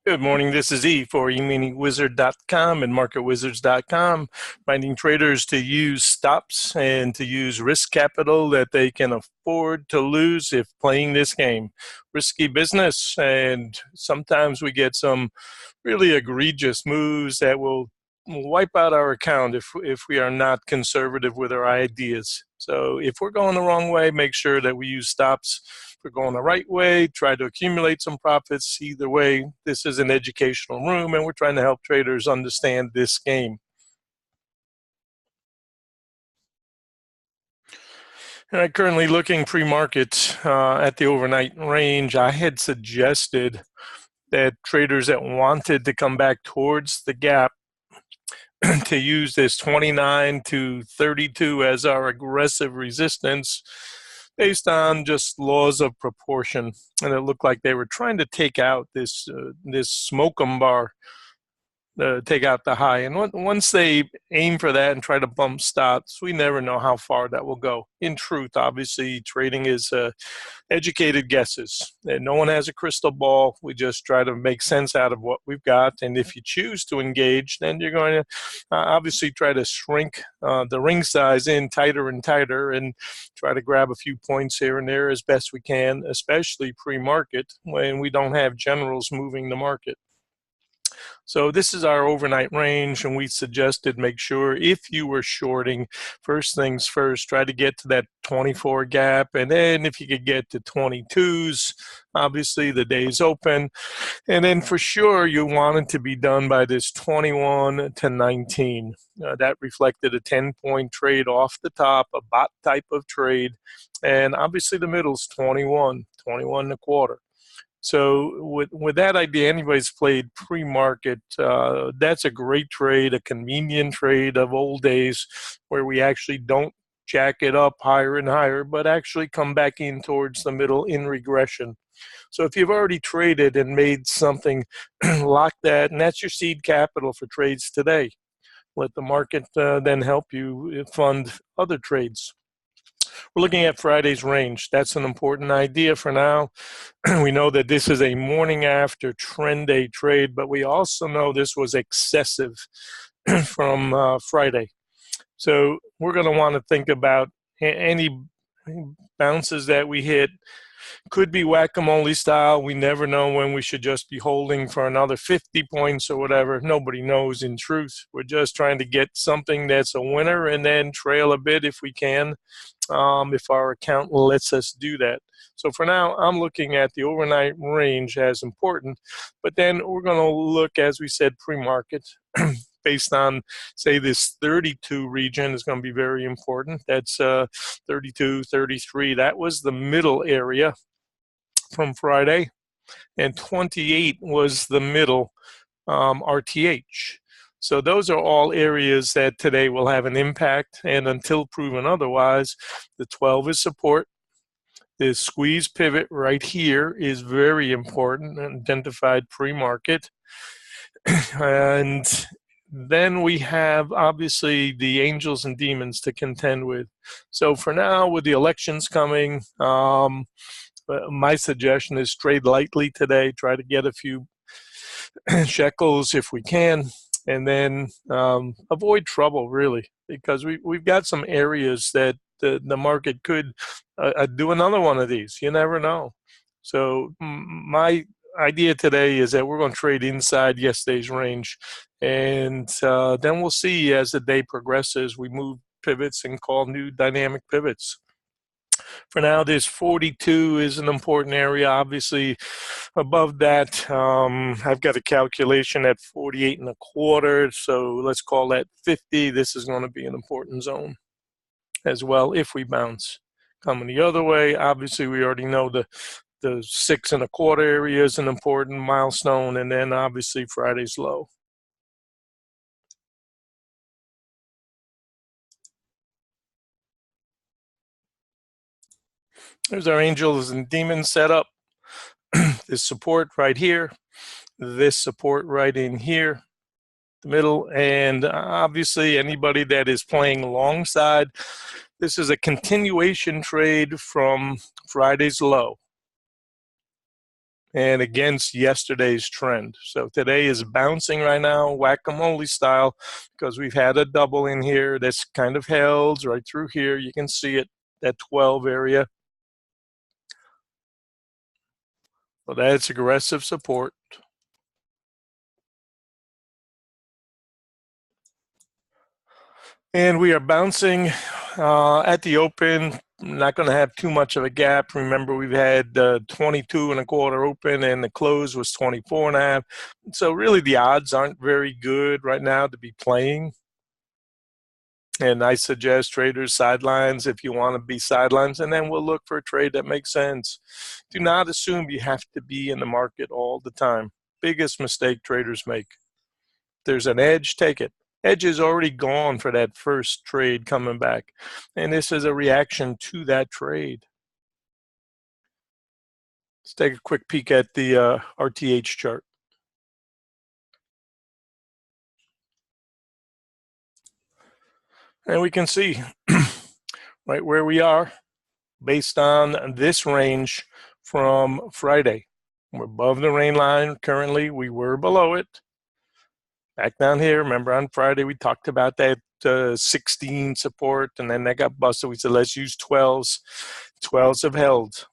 Good morning. This is E for eMiniWizard.com and MarketWizards.com, reminding traders to use stops and to use risk capital that they can afford to lose if playing this game. Risky business, and sometimes we get some really egregious moves that will wipe out our account if we are not conservative with our ideas. So if we're going the wrong way, make sure that we use stops. If we're going the right way, try to accumulate some profits. Either way, this is an educational room, and we're trying to help traders understand this game. Currently looking pre-market at the overnight range. I had suggested that traders that wanted to come back towards the gap to use this 29 to 32 as our aggressive resistance based on just laws of proportion. And it looked like they were trying to take out this smoke 'em bar, take out the high. And once they aim for that and try to bump stops, we never know how far that will go. In truth, obviously, trading is educated guesses. And no one has a crystal ball. We just try to make sense out of what we've got. And if you choose to engage, then you're going to obviously try to shrink the ring size in tighter and tighter and try to grab a few points here and there as best we can, especially pre-market when we don't have generals moving the market. So this is our overnight range, and we suggested make sure if you were shorting, first things first, try to get to that 24 gap, and then if you could get to 22s, obviously the day's open, and then for sure you want it to be done by this 21 to 19. That reflected a 10-point trade off the top, a bot type of trade, and obviously the middle's 21 and a quarter. So with that idea, anybody's played pre-market, that's a great trade, a convenient trade of old days where we actually don't jack it up higher and higher, but actually come back in towards the middle in regression. So if you've already traded and made something, lock that, and that's your seed capital for trades today. Let the market then help you fund other trades. We're looking at Friday's range. That's an important idea for now. We know that this is a morning after trend day trade, but we also know this was excessive from Friday. So we're going to want to think about any bounces that we hit. Could be whack-a-mole style. We never know when we should just be holding for another 50 points or whatever. Nobody knows in truth. We're just trying to get something that's a winner and then trail a bit if we can, if our account lets us do that. So for now, I'm looking at the overnight range as important, but then we're going to look, as we said, pre-market based on, say, this 32 region is going to be very important. That's 32, 33. That was the middle area from Friday, and 28 was the middle RTH. So those are all areas that today will have an impact, and until proven otherwise, the 12 is support. The squeeze pivot right here is very important, identified pre-market. And then we have, obviously, the angels and demons to contend with. So for now, with the elections coming, my suggestion is trade lightly today. Try to get a few shekels if we can, and then avoid trouble, really, because we've got some areas that the market could do another one of these. You never know. So my idea today is that we're going to trade inside yesterday's range, and then we'll see as the day progresses. We move pivots and call new dynamic pivots. For now, this 42 is an important area. Obviously, above that, I've got a calculation at 48 and a quarter. So let's call that 50. This is going to be an important zone as well if we bounce. Coming the other way, obviously, we already know the 6 and a quarter area is an important milestone, and then obviously Friday's low. There's our angels and demons setup. This support right here, this support right in here, the middle, and obviously anybody that is playing long side, this is a continuation trade from Friday's low. and against yesterday's trend. So today is bouncing right now, whack-a-mole style, because we've had a double in here that's kind of held right through here. You can see it, that 12 area. So that's aggressive support. And we are bouncing at the open. Not going to have too much of a gap. Remember, we've had 22 and a quarter open, and the close was 24 and a half. So really, the odds aren't very good right now to be playing. And I suggest traders sidelines if you want to be sidelines, and then we'll look for a trade that makes sense. Do not assume you have to be in the market all the time. Biggest mistake traders make. If there's an edge, take it. Edge is already gone for that first trade coming back. And this is a reaction to that trade. Let's take a quick peek at the RTH chart. And we can see right where we are based on this range from Friday. We're above the rain line currently. We were below it. Back down here, remember on Friday we talked about that 16 support, and then that got busted. We said let's use 12s. 12s have held.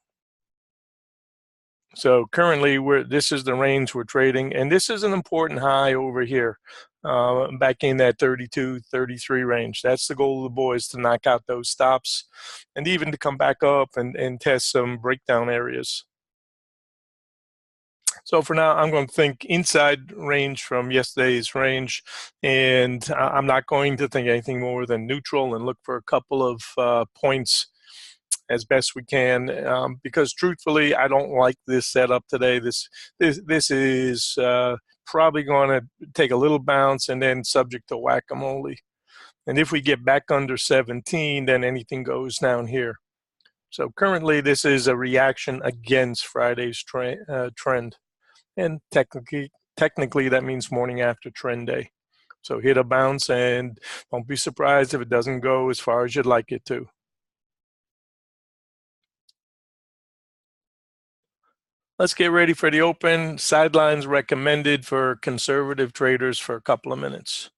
So currently this is the range we're trading, and this is an important high over here, back in that 32, 33 range. That's the goal of the boys, to knock out those stops and even to come back up and test some breakdown areas. So for now, I'm going to think inside range from yesterday's range, and I'm not going to think anything more than neutral and look for a couple of points as best we can, because truthfully, I don't like this setup today. This is probably going to take a little bounce and then subject to whack-a-mole. And if we get back under 17, then anything goes down here. So currently, this is a reaction against Friday's trend. And technically, that means morning after trend day. So hit a bounce, and don't be surprised if it doesn't go as far as you'd like it to. Let's get ready for the open. Sidelines recommended for conservative traders for a couple of minutes.